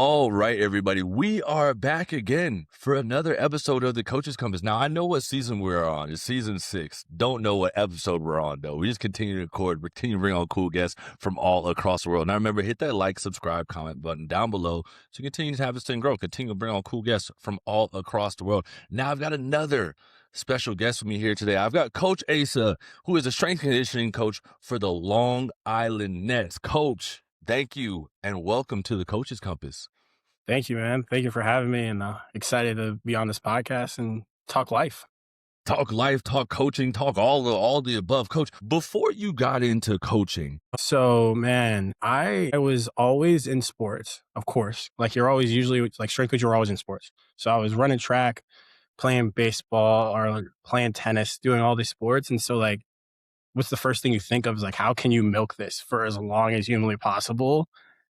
All right, everybody, we are back again for another episode of the Coach's Compass. Now, I know what season we're on. It's season 6. Don't know what episode we're on, though. We just continue to record, continue to bring on cool guests from all across the world. Now, remember, hit that like, subscribe, comment button down below to continue to have this thing grow. Continue to bring on cool guests from all across the world. Now, I've got another special guest with me here today. I've got Coach Asa, who is a strength conditioning coach for the Long Island Nets. Coach, thank you, and welcome to the Coach's Compass. Thank you, man. Thank you for having me, and excited to be on this podcast and talk life. Talk life, talk coaching, talk all the above. Coach, before you got into coaching. So, man, I was always in sports, of course. Like you're always usually like strength coach, you're always in sports. So I was running track, playing baseball or like, playing tennis, doing all these sports. And so like, what's the first thing you think of is like, how can you milk this for as long as humanly possible?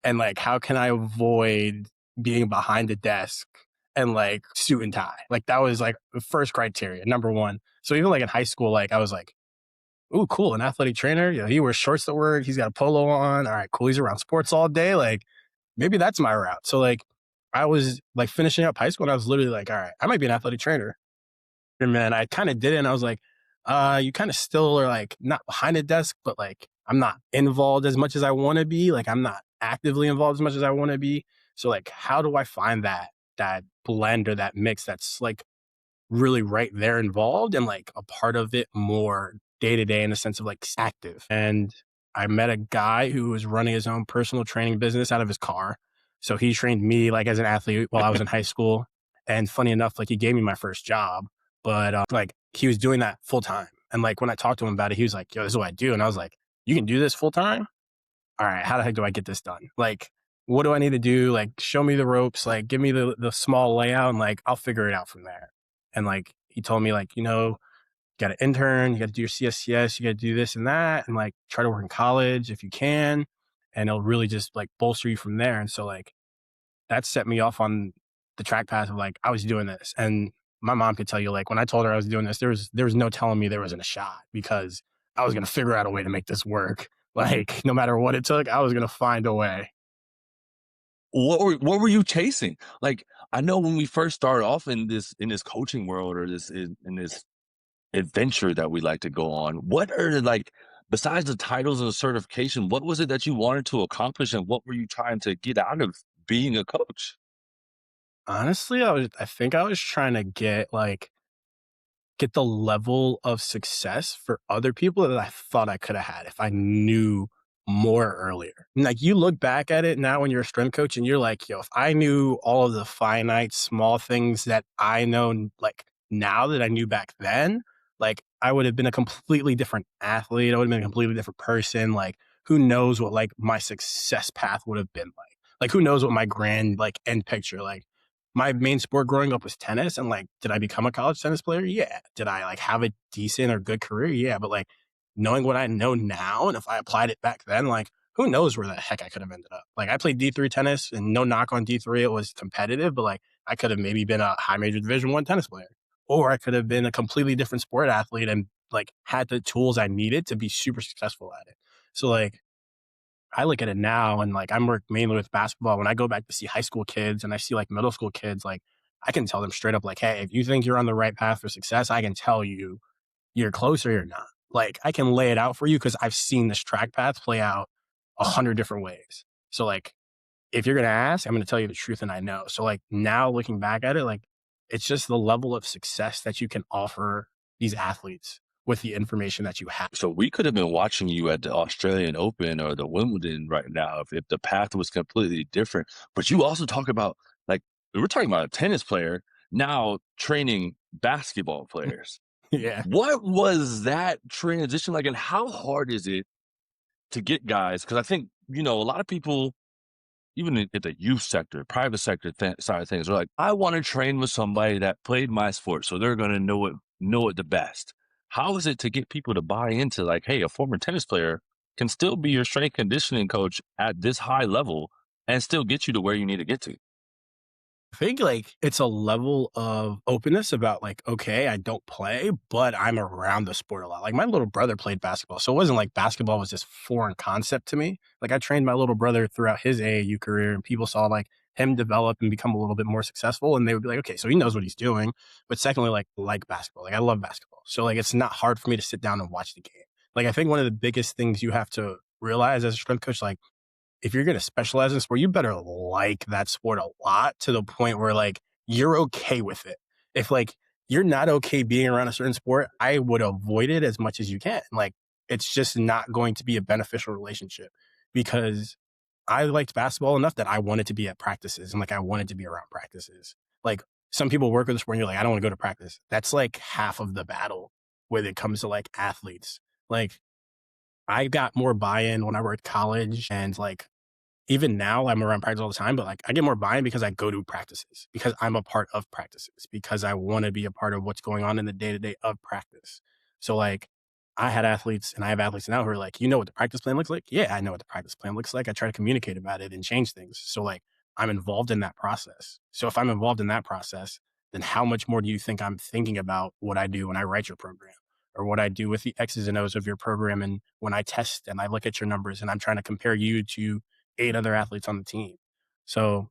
And like, how can I avoid being behind the desk and like suit and tie? Like that was like the first criteria, number one. So even like in high school, like I was like, ooh, cool, an athletic trainer. You know, he wears shorts to work. He's got a polo on. All right, cool. He's around sports all day. Like maybe that's my route. So like I was like finishing up high school and I was literally like, all right, I might be an athletic trainer. And then I kind of did it and I was like, you kind of still are like not behind the desk, but like I'm not involved as much as I want to be. Like I'm not actively involved as much as I want to be. So like, how do I find that blend or that mix that's like really right there involved and like a part of it more day to day in the sense of like active? And I met a guy who was running his own personal training business out of his car. So he trained me like as an athlete while I was in high school. And funny enough, like he gave me my first job, but like he was doing that full time. And like when I talked to him about it, he was like, yo, this is what I do. And I was like, you can do this full time? All right, how the heck do I get this done? Like, what do I need to do? Like, show me the ropes, like, give me the small layout and like, I'll figure it out from there. And like, he told me like, you know, you got to intern, you got to do your CSCS, you got to do this and that, and like try to work in college if you can. And it'll really just like bolster you from there. And so like, that set me off on the track path of like, I was doing this. And my mom could tell you, like, when I told her I was doing this, there was no telling me there wasn't a shot because I was going to figure out a way to make this work. Like, no matter what it took, I was going to find a way. What were you chasing? Like, I know when we first started off in this coaching world or in this adventure that we like to go on, what are like, besides the titles and the certification, what was it that you wanted to accomplish and what were you trying to get out of being a coach? Honestly, I think I was trying to get the level of success for other people that I thought I could have had if I knew more earlier. And like you look back at it now when you're a strength coach and you're like, yo, if I knew all of the finite small things that I know like now that I knew back then, like I would have been a completely different athlete. I would have been a completely different person. Like who knows what like my success path would have been like. Like who knows what my grand like end picture like. My main sport growing up was tennis. And like, did I become a college tennis player? Yeah. Did I like have a decent or good career? Yeah. But like knowing what I know now, and if I applied it back then, like who knows where the heck I could have ended up. Like I played D3 tennis and no knock on D3. It was competitive, but like I could have maybe been a high major Division I tennis player, or I could have been a completely different sport athlete and like had the tools I needed to be super successful at it. So like, I look at it now and like I work mainly with basketball. When I go back to see high school kids and I see like middle school kids, like I can tell them straight up like, hey, if you think you're on the right path for success, I can tell you you're close or you're not. Like I can lay it out for you because I've seen this track path play out 100 different ways. So like, if you're going to ask, I'm going to tell you the truth and I know. So like now looking back at it, like it's just the level of success that you can offer these athletes with the information that you have. So we could have been watching you at the Australian Open or the Wimbledon right now if the path was completely different. But you also talk about like we're talking about a tennis player now training basketball players. Yeah. What was that transition like, and how hard is it to get guys? Because I think, you know, a lot of people, even at the youth sector, private sector side of things, are like, I want to train with somebody that played my sport, so they're going to know it the best. How is it to get people to buy into like, hey, a former tennis player can still be your strength conditioning coach at this high level and still get you to where you need to get to? I think like it's a level of openness about like, okay, I don't play, but I'm around the sport a lot. Like my little brother played basketball. So it wasn't like basketball was this foreign concept to me. Like I trained my little brother throughout his AAU career and people saw like him develop and become a little bit more successful. And they would be like, okay, so he knows what he's doing. But secondly, like basketball, like I love basketball. So like, it's not hard for me to sit down and watch the game. Like, I think one of the biggest things you have to realize as a strength coach, like if you're going to specialize in sport, you better like that sport a lot to the point where like you're okay with it. If like you're not okay being around a certain sport, I would avoid it as much as you can. Like, it's just not going to be a beneficial relationship, because I liked basketball enough that I wanted to be at practices and like I wanted to be around practices. Like, some people work with the sport and you're like, I don't want to go to practice. That's like half of the battle when it comes to like athletes. Like, I got more buy-in when I worked college, and like even now I'm around practice all the time, but like I get more buy-in because I go to practices, because I'm a part of practices, because I want to be a part of what's going on in the day-to-day of practice. So like I had athletes and I have athletes now who are like, you know what the practice plan looks like? Yeah, I know what the practice plan looks like. I try to communicate about it and change things. So like I'm involved in that process. So if I'm involved in that process, then how much more do you think I'm thinking about what I do when I write your program, or what I do with the X's and O's of your program, and when I test and I look at your numbers and I'm trying to compare you to 8 other athletes on the team. So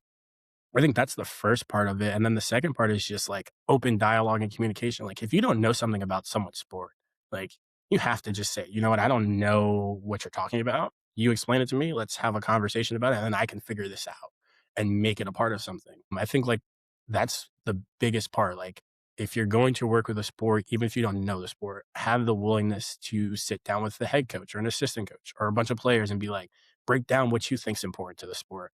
I think that's the first part of it. And then the second part is just like open dialogue and communication. Like, if you don't know something about someone's sport, like you have to just say, you know what, I don't know what you're talking about. You explain it to me. Let's have a conversation about it. And then I can figure this out and make it a part of something. I think like that's the biggest part. Like, if you're going to work with a sport, even if you don't know the sport, have the willingness to sit down with the head coach or an assistant coach or a bunch of players and be like, break down what you think is important to the sport.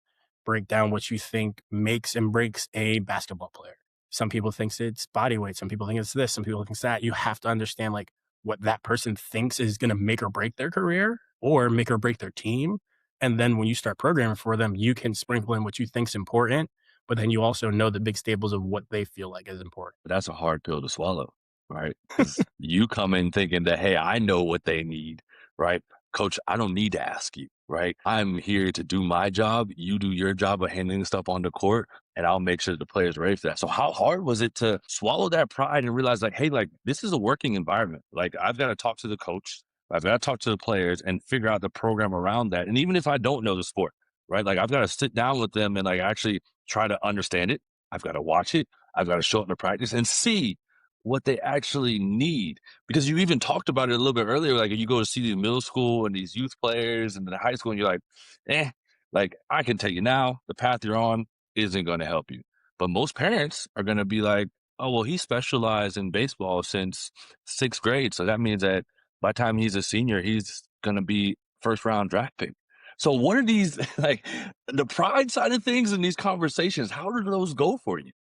Break down what you think makes and breaks a basketball player. Some people think it's body weight. Some people think it's this. Some people think it's that. You have to understand like what that person thinks is going to make or break their career or make or break their team. And then when you start programming for them, you can sprinkle in what you think is important, but then you also know the big staples of what they feel like is important. But that's a hard pill to swallow, right? Because you come in thinking that, hey, I know what they need, right? Coach, I don't need to ask you, right? I'm here to do my job. You do your job of handling stuff on the court, and I'll make sure the players are ready for that. So how hard was it to swallow that pride and realize like, hey, like this is a working environment. Like I've got to talk to the coach, I've got to talk to the players and figure out the program around that. And even if I don't know the sport, right? Like I've got to sit down with them and like actually try to understand it. I've got to watch it. I've got to show up to practice and see what they actually need. Because you even talked about it a little bit earlier. Like you go to see the middle school and these youth players and then the high school, and you're like, like I can tell you now, the path you're on isn't going to help you. But most parents are going to be like, oh, well, he specialized in baseball since 6th grade. So that means that by the time he's a senior, he's going to be first round draft pick. So what are these like the pride side of things in these conversations? How do those go for you?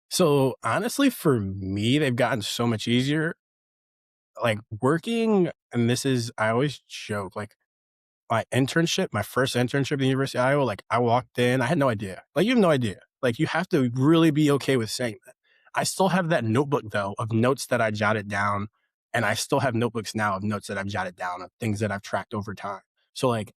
So honestly, for me, they've gotten so much easier. Like working, and this is, I always joke, like my first internship at the University of Iowa, like I walked in, I had no idea. Like, you have no idea. Like, you have to really be okay with saying that. I still have that notebook though of notes that I jotted down. And I still have notebooks now of notes that I've jotted down of things that I've tracked over time. So like,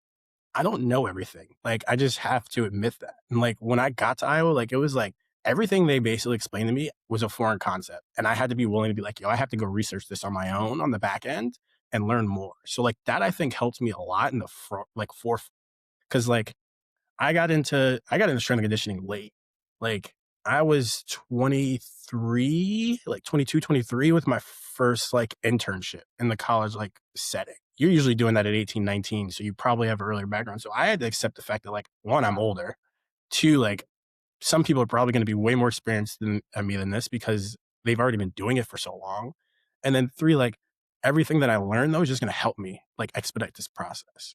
I don't know everything. Like, I just have to admit that. And like, when I got to Iowa, like, it was like everything they basically explained to me was a foreign concept. And I had to be willing to be like, yo, I have to go research this on my own on the back end and learn more. So like that, I think helped me a lot in the front, like fourth, cause like I got into strength and conditioning late. Like I was 23, like 22, 23 with my first like internship in the college like setting. You're usually doing that at 18, 19. So you probably have an earlier background. So I had to accept the fact that like, one, I'm older. Two, like some people are probably going to be way more experienced than me than this because they've already been doing it for so long. And then three, like everything that I learned though is just going to help me like expedite this process.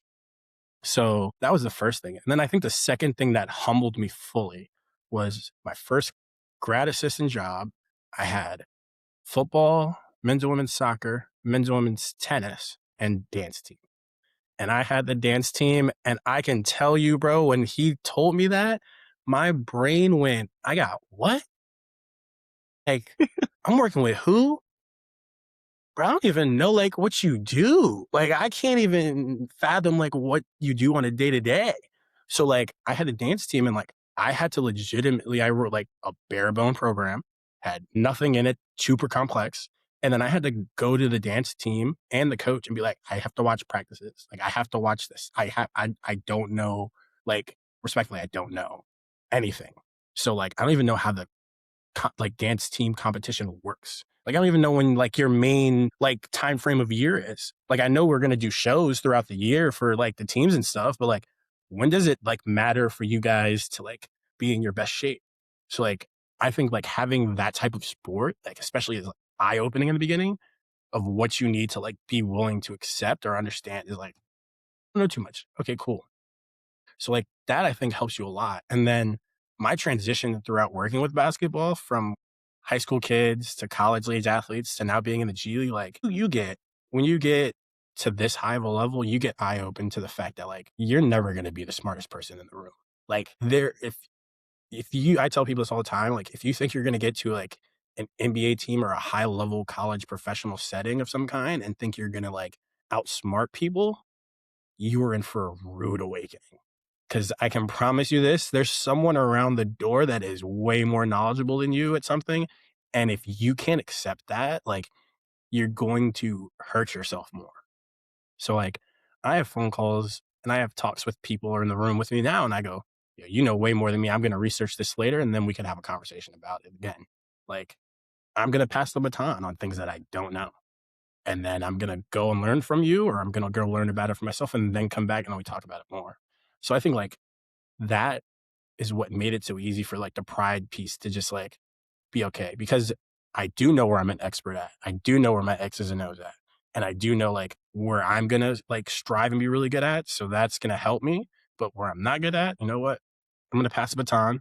So that was the first thing. And then I think the second thing that humbled me fully was my first grad assistant job. I had football, men's and women's soccer, men's and women's tennis, and dance team. And I had the dance team. And I can tell you, bro, when he told me that, my brain went, I got what? Like, I'm working with who? Bro, I don't even know like what you do. Like, I can't even fathom like what you do on a day to day. So like I had a dance team and like I had to legitimately, I wrote like a bare bone program, had nothing in it, super complex. And then I had to go to the dance team and the coach and be like, I have to watch practices. Like I have to watch this. I don't know, like respectfully, I don't know anything. So like, I don't even know how the like dance team competition works. Like, I don't even know when like your main like time frame of year is. Like, I know we're going to do shows throughout the year for like the teams and stuff, but like, when does it like matter for you guys to like be in your best shape? So like, I think like having that type of sport, like especially is eye opening in the beginning of what you need to like be willing to accept or understand is like, I don't know too much. Okay, cool. So like that I think helps you a lot. And then my transition throughout working with basketball from high school kids to college age athletes to now being in the G League, like you get when you get to this high of a level, you get eye open to the fact that like you're never going to be the smartest person in the room. Like there, if you, I tell people this all the time, like if you think you're going to get to like an NBA team or a high level college professional setting of some kind and think you're going to like outsmart people, you are in for a rude awakening. Because I can promise you this, there's someone around the door that is way more knowledgeable than you at something. And if you can't accept that, like you're going to hurt yourself more. So like I have phone calls and I have talks with people who are in the room with me now. And I go, yeah, you know way more than me. I'm going to research this later and then we can have a conversation about it again. Like I'm going to pass the baton on things that I don't know. And then I'm going to go and learn from you, or I'm going to go learn about it for myself and then come back and then we talk about it more. So I think like that is what made it so easy for like the pride piece to just like be okay, because I do know where I'm an expert at. I do know where my X's and O's at. And I do know like where I'm going to like strive and be really good at. So that's going to help me. But where I'm not good at, you know what? I'm going to pass the baton.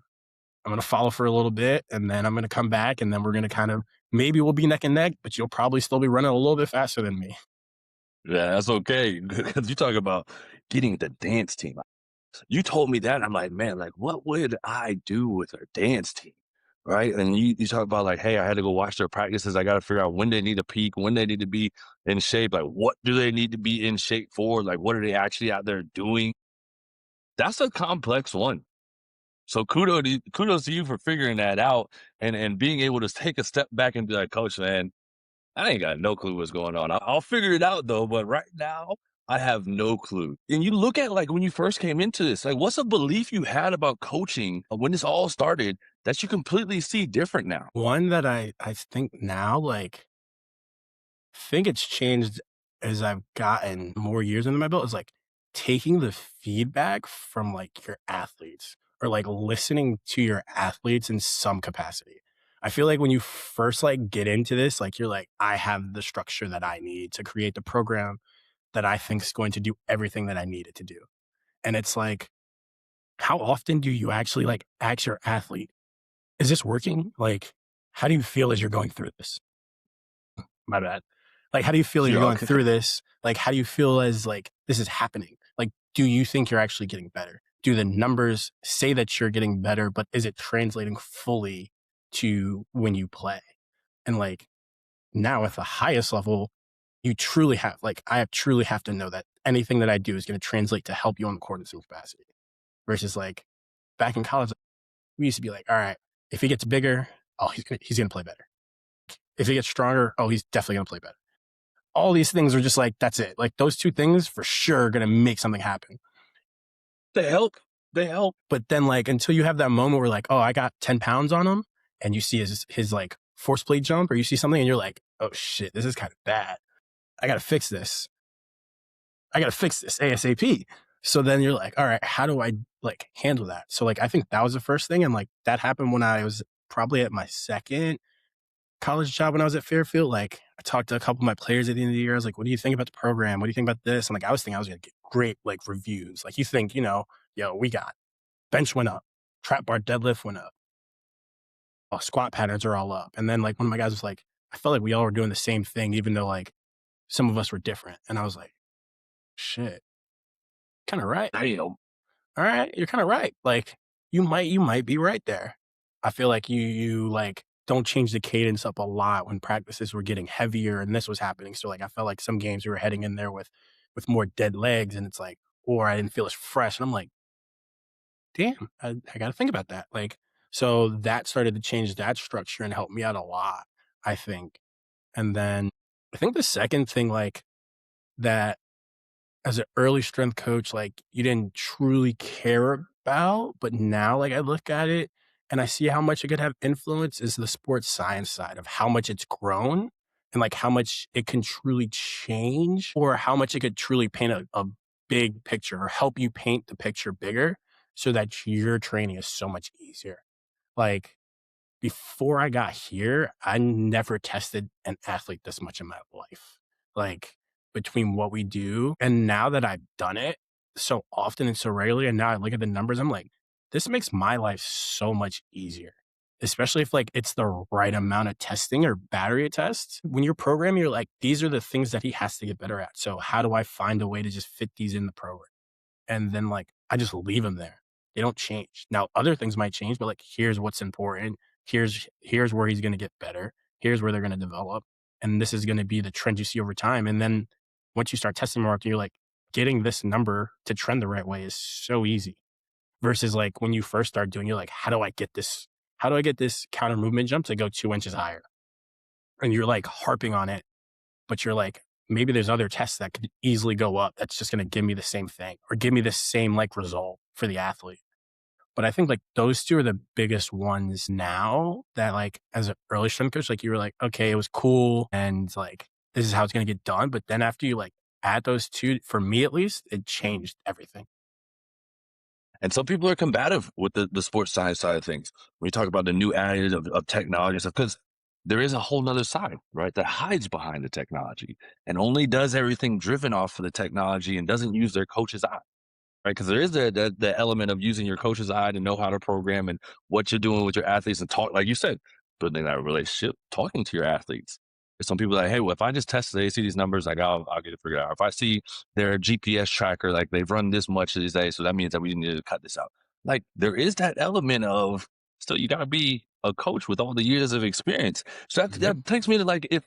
I'm going to follow for a little bit and then I'm going to come back and then we're going to kind of, maybe we'll be neck and neck, but you'll probably still be running a little bit faster than me. Yeah, that's okay. Because you talk about getting the dance team. You told me that, and I'm like, man, like, what would I do with our dance team? Right. And you talk about like, hey, I had to go watch their practices. I got to figure out when they need to peak, when they need to be in shape. Like, what do they need to be in shape for? Like, what are they actually out there doing? That's a complex one. So kudos to you for figuring that out and being able to take a step back and be like, coach, man, I ain't got no clue what's going on. I'll figure it out though, but right now I have no clue. And you look at like when you first came into this, like what's a belief you had about coaching when this all started that you completely see different now? One that I think now, like, think it's changed as I've gotten more years under my belt is like taking the feedback from like your athletes or like listening to your athletes in some capacity. I feel like when you first like get into this, like you're like, I have the structure that I need to create the program that I think is going to do everything that I need it to do. And it's like, how often do you actually like ask your athlete, is this working? Like, how do you feel as you're going through this? My bad. Like, how do you feel you're You're going okay. through this? Like, how do you feel as like this is happening? Like, do you think you're actually getting better? Do the numbers say that you're getting better, but is it translating fully to when you play? And like now at the highest level, you truly have like truly have to know that anything that I do is going to translate to help you on the court in some capacity. Versus like back in college, we used to be like, all right, if he gets bigger, oh, he's gonna play better. If he gets stronger, oh, he's definitely gonna play better. All these things are just like, that's it. Like those two things for sure are going to make something happen. They help. They help. But then like, until you have that moment where like, oh, I got 10 pounds on him and you see his like force plate jump or you see something and you're like, oh shit, this is kind of bad. I got to fix this. I got to fix this ASAP. So then you're like, all right, how do I like handle that? So like, I think that was the first thing. And like that happened when I was probably at my second college job when I was at Fairfield. Like I talked to a couple of my players at the end of the year. I was like, what do you think about the program? What do you think about this? And like, I was thinking I was going to get great like reviews. Like you think, yo, we got bench went up, trap bar deadlift went up, squat patterns are all up. And then like one of my guys was like, I felt like we all were doing the same thing, even though like some of us were different. And I was like, shit, kind of right. Damn. All right, you're kind of right. Like you might be right there. I feel like you like don't change the cadence up a lot when practices were getting heavier and this was happening. So like I felt like some games we were heading in there with more dead legs and it's like, or I didn't feel as fresh. And I'm like, damn, I got to think about that. Like, so that started to change that structure and help me out a lot, I think. And then I think the second thing like that as an early strength coach, like you didn't truly care about, but now like I look at it and I see how much it could have influence is the sports science side of how much it's grown and like how much it can truly change or how much it could truly paint a big picture or help you paint the picture bigger so that your training is so much easier. Like before I got here, I never tested an athlete this much in my life. Like between what we do and now that I've done it so often and so regularly, and now I look at the numbers, I'm like, this makes my life so much easier. Especially if like it's the right amount of testing or battery tests. When you're programming, you're like, these are the things that he has to get better at. So how do I find a way to just fit these in the program? And then like I just leave them there. They don't change. Now other things might change, but like here's what's important. Here's where he's going to get better. Here's where they're going to develop, and this is going to be the trend you see over time. And then once you start testing more often, you're like getting this number to trend the right way is so easy. Versus like when you first start doing, you're like, how do I get this? How do I get this counter movement jump to go 2 inches higher? And you're like harping on it, but you're like, maybe there's other tests that could easily go up. That's just going to give me the same thing or give me the same like result for the athlete. But I think like those two are the biggest ones now that like as an early strength coach, like you were like, okay, it was cool and like this is how it's gonna get done. But then after you like add those two, for me at least, it changed everything. And some people are combative with the sports science side of things. When you talk about the new areas of technology and stuff, because there is a whole nother side, right, that hides behind the technology and only does everything driven off of the technology and doesn't use their coach's eye. Right, because there is the element of using your coach's eye to know how to program and what you're doing with your athletes and talk, like you said, building that relationship, talking to your athletes. There's some people like, hey, well, if I just test they see these numbers, like I'll get it figured out. If I see their GPS tracker, like they've run this much these days, so that means that we need to cut this out. Like there is that element of still you got to be a coach with all the years of experience. So Yep. that takes me to like if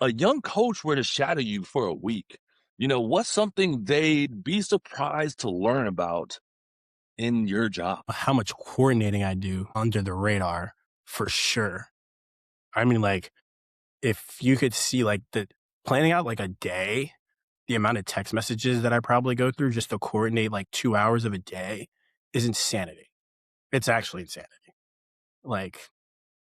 a young coach were to shadow you for a week, what's something they'd be surprised to learn about in your job? How much coordinating I do under the radar for sure. I mean, like if you could see like the planning out like a day, the amount of text messages that I probably go through just to coordinate like 2 hours of a day is insanity. It's actually insanity. Like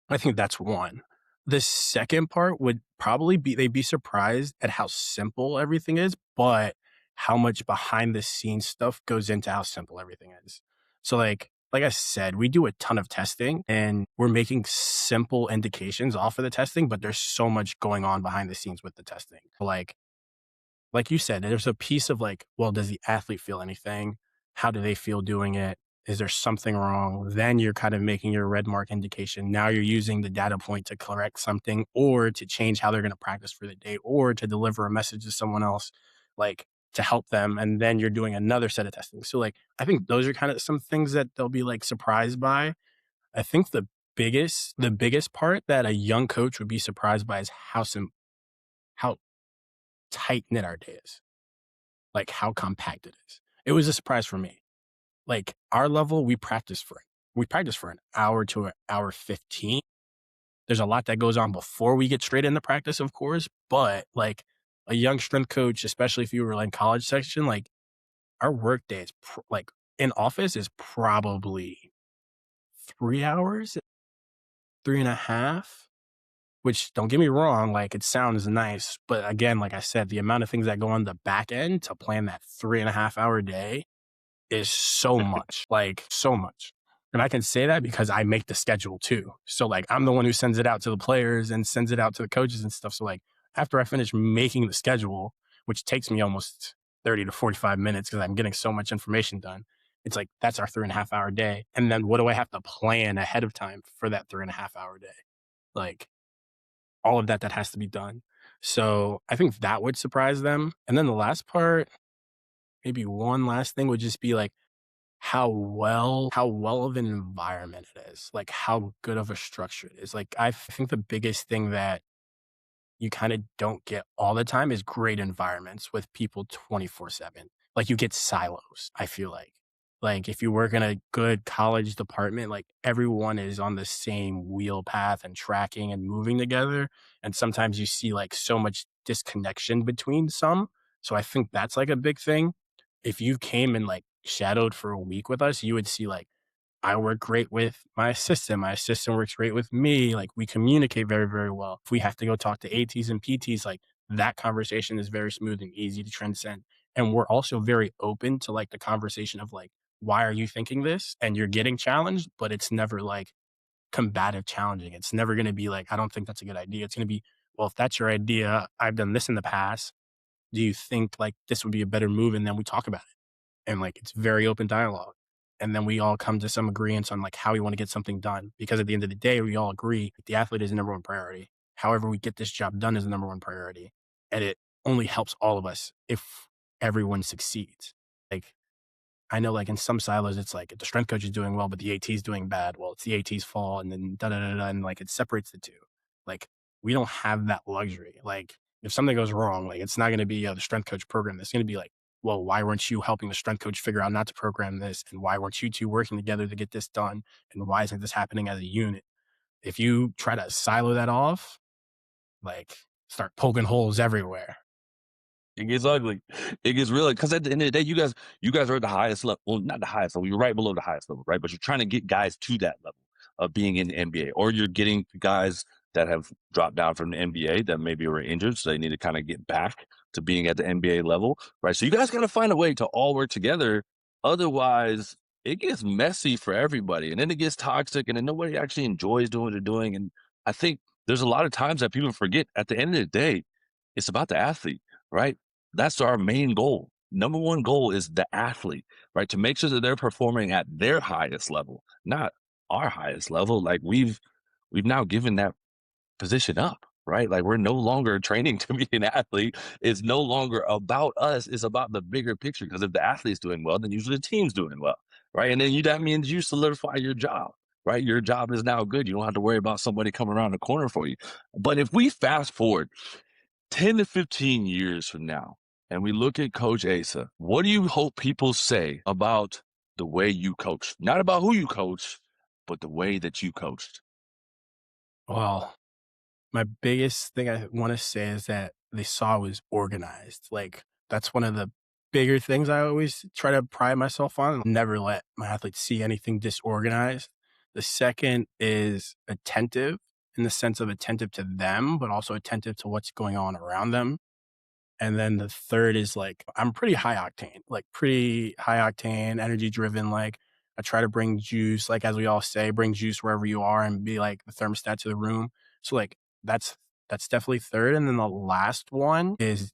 I think that's one. The second part would probably be they'd be surprised at how simple everything is, but how much behind the scenes stuff goes into how simple everything is. So like I said, we do a ton of testing and we're making simple indications off of the testing, but there's so much going on behind the scenes with the testing. Like you said, there's a piece of like, well, does the athlete feel anything? How do they feel doing it? Is there something wrong? Then you're kind of making your red mark indication. Now you're using the data point to correct something or to change how they're going to practice for the day or to deliver a message to someone else, like to help them. And then you're doing another set of testing. So like, I think those are kind of some things that they'll be like surprised by. I think the biggest part that a young coach would be surprised by is how tight knit our day is, like how compact it is. It was a surprise for me. Like our level, we practice for an hour to an hour 15. There's a lot that goes on before we get straight into practice, of course, but like a young strength coach, especially if you were like college section, like our work day is like in office is probably 3 hours, 3.5. Which don't get me wrong, like it sounds nice, but again, like I said, the amount of things that go on the back end to plan that 3.5 hour day is so much, like so much. And I can say that because I make the schedule too. So like I'm the one who sends it out to the players and sends it out to the coaches and stuff. So like after I finish making the schedule, which takes me almost 30 to 45 minutes because I'm getting so much information done, it's like that's our 3.5 hour day. And then what do I have to plan ahead of time for that 3.5 hour day? Like all of that has to be done. So I think that would surprise them. And then the last part, maybe one last thing would just be like how well of an environment it is, like how good of a structure it is. Like I think the biggest thing that you kind of don't get all the time is great environments with people 24/7. Like you get silos, I feel like. Like if you work in a good college department, like everyone is on the same wheel path and tracking and moving together. And sometimes you see like so much disconnection between some. So I think that's like a big thing. If you came and like shadowed for a week with us, you would see like I work great with my assistant. My assistant works great with me. Like we communicate very, very well. If we have to go talk to ATs and PTs, like that conversation is very smooth and easy to transcend. And we're also very open to like the conversation of like, why are you thinking this? And you're getting challenged, but it's never like combative challenging. It's never going to be like, I don't think that's a good idea. It's going to be, well, if that's your idea, I've done this in the past. Do you think like this would be a better move? And then we talk about it. And like it's very open dialogue. And then we all come to some agreements on like how we want to get something done. Because at the end of the day, we all agree the athlete is the number one priority. However, we get this job done is the number one priority. And it only helps all of us if everyone succeeds. Like I know like in some silos, it's like the strength coach is doing well, but the AT is doing bad. Well, it's the AT's fault. And then da da da da. And like it separates the two. Like we don't have that luxury. Like if something goes wrong, like it's not going to be the strength coach program. It's going to be like, well, why weren't you helping the strength coach figure out not to program this? And why weren't you two working together to get this done? And why isn't this happening as a unit? If you try to silo that off, like start poking holes everywhere. It gets ugly. It gets really because at the end of the day, you guys are at the highest level. Well, not the highest level. You're right below the highest level, right? But you're trying to get guys to that level of being in the NBA, or you're getting guys that have dropped down from the NBA that maybe were injured, so they need to kind of get back to being at the NBA level, right? So you guys got to find a way to all work together. Otherwise, it gets messy for everybody, and then it gets toxic, and then nobody actually enjoys doing what they're doing. And I think there's a lot of times that people forget. At the end of the day, it's about the athlete, right? That's our main goal. Number one goal is the athlete, right? To make sure that they're performing at their highest level, not our highest level. Like we've now given that position up, right? Like we're no longer training to be an athlete. It's no longer about us. It's about the bigger picture. Because if the athlete's doing well, then usually the team's doing well, right? And then that means you solidify your job, right? Your job is now good. You don't have to worry about somebody coming around the corner for you. But if we fast forward 10 to 15 years from now, and we look at Coach Asa, what do you hope people say about the way you coached? Not about who you coached, but the way that you coached. Well, my biggest thing I want to say is that they saw I was organized. Like that's one of the bigger things I always try to pride myself on. Never let my athletes see anything disorganized. The second is attentive in the sense of attentive to them, but also attentive to what's going on around them. And then the third is like, I'm pretty high octane, like pretty high octane, energy driven. Like I try to bring juice, like as we all say, bring juice wherever you are and be like the thermostat to the room. So like that's definitely third. And then the last one is,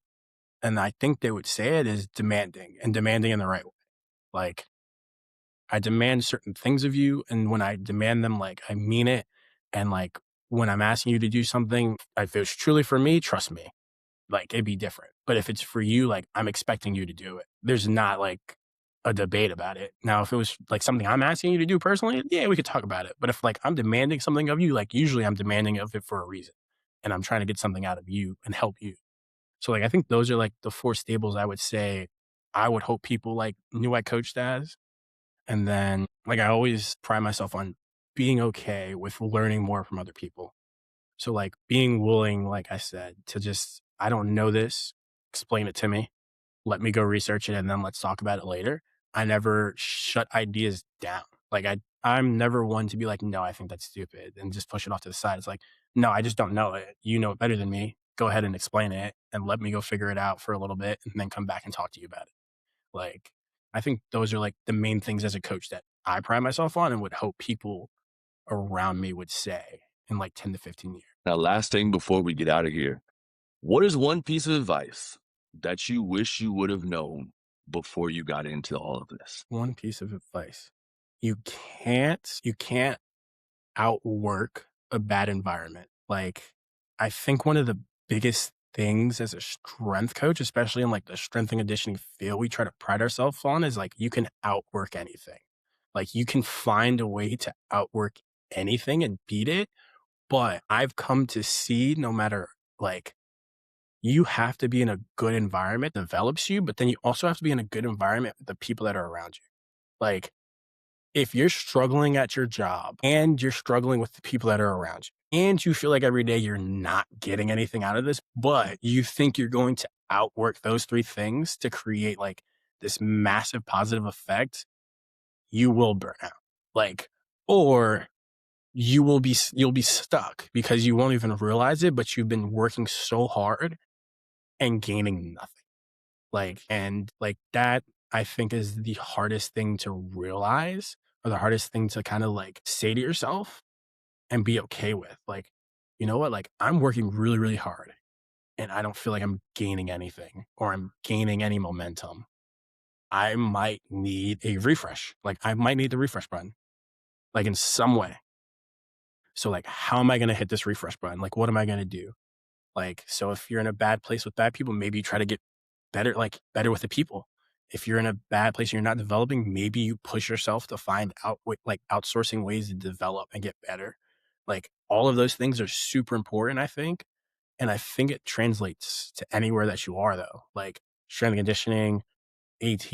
and I think they would say it is demanding and demanding in the right way. Like I demand certain things of you. And when I demand them, like I mean it. And like when I'm asking you to do something, if it's truly for me, trust me, like it'd be different. But if it's for you, like I'm expecting you to do it. There's not like a debate about it. Now, if it was like something I'm asking you to do personally, yeah, we could talk about it. But if like I'm demanding something of you, like usually I'm demanding of it for a reason and I'm trying to get something out of you and help you. So like I think those are like the four staples I would say I would hope people like knew I coached as. And then like I always pride myself on being okay with learning more from other people. So like being willing, like I said, to just, I don't know this, explain it to me, let me go research it, and then let's talk about it later. I never shut ideas down. Like I'm never one to be like, no, I think that's stupid and just push it off to the side. It's like, no, I just don't know it. You know it better than me. Go ahead and explain it and let me go figure it out for a little bit and then come back and talk to you about it. Like, I think those are like the main things as a coach that I pride myself on and would hope people around me would say in like 10 to 15 years. Now, last thing before we get out of here, what is one piece of advice that you wish you would have known before you got into all of this? One piece of advice. You can't outwork a bad environment. Like, I think one of the biggest things as a strength coach, especially in like the strength and conditioning field, we try to pride ourselves on is like you can outwork anything. Like you can find a way to outwork anything and beat it. But I've come to see no matter like you have to be in a good environment that develops you, but then you also have to be in a good environment with the people that are around you. Like if you're struggling at your job and you're struggling with the people that are around you and you feel like every day you're not getting anything out of this, but you think you're going to outwork those three things to create like this massive positive effect, you will burn out. Like, or you'll be stuck because you won't even realize it, but you've been working so hard and gaining nothing. And that I think is the hardest thing to realize, or the hardest thing to kind of like say to yourself and be okay with. Like, you know what? Like, I'm working really, really hard and I don't feel like I'm gaining anything or I'm gaining any momentum. I might need a refresh. Like, I might need the refresh button, like in some way. So, like, how am I going to hit this refresh button? Like, what am I going to do? Like, so if you're in a bad place with bad people, maybe you try to get better, like better with the people. If you're in a bad place and you're not developing, maybe you push yourself to find out like outsourcing ways to develop and get better. Like all of those things are super important, I think. And I think it translates to anywhere that you are though, like strength and conditioning, AT,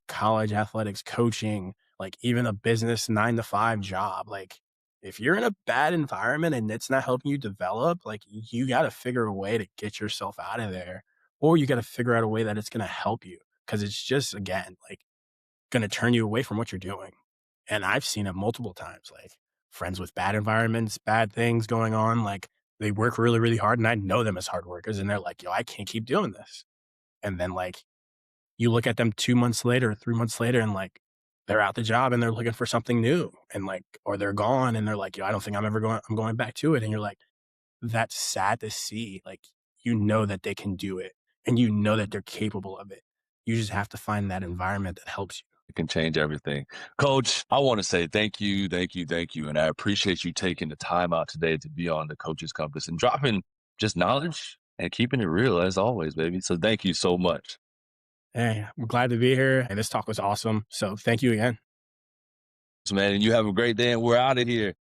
college athletics, coaching, like even a business 9 to 5 job. Like if you're in a bad environment and it's not helping you develop, like you got to figure a way to get yourself out of there, or you got to figure out a way that it's going to help you. Cause it's just, again, like going to turn you away from what you're doing. And I've seen it multiple times, like friends with bad environments, bad things going on, like they work really, really hard. And I know them as hard workers and they're like, yo, I can't keep doing this. And then like you look at them 2 months later, 3 months later, and like they're out the job and they're looking for something new and like, or they're gone and they're like, yo, I don't think I'm going back to it. And you're like, that's sad to see. Like, you know that they can do it and you know that they're capable of it. You just have to find that environment that helps you. It can change everything. Coach, I want to say thank you, thank you, thank you. And I appreciate you taking the time out today to be on the Coach's Compass and dropping just knowledge and keeping it real as always, baby. So thank you so much. Hey, I'm glad to be here. And this talk was awesome. So thank you again. Man, and you have a great day and we're out of here.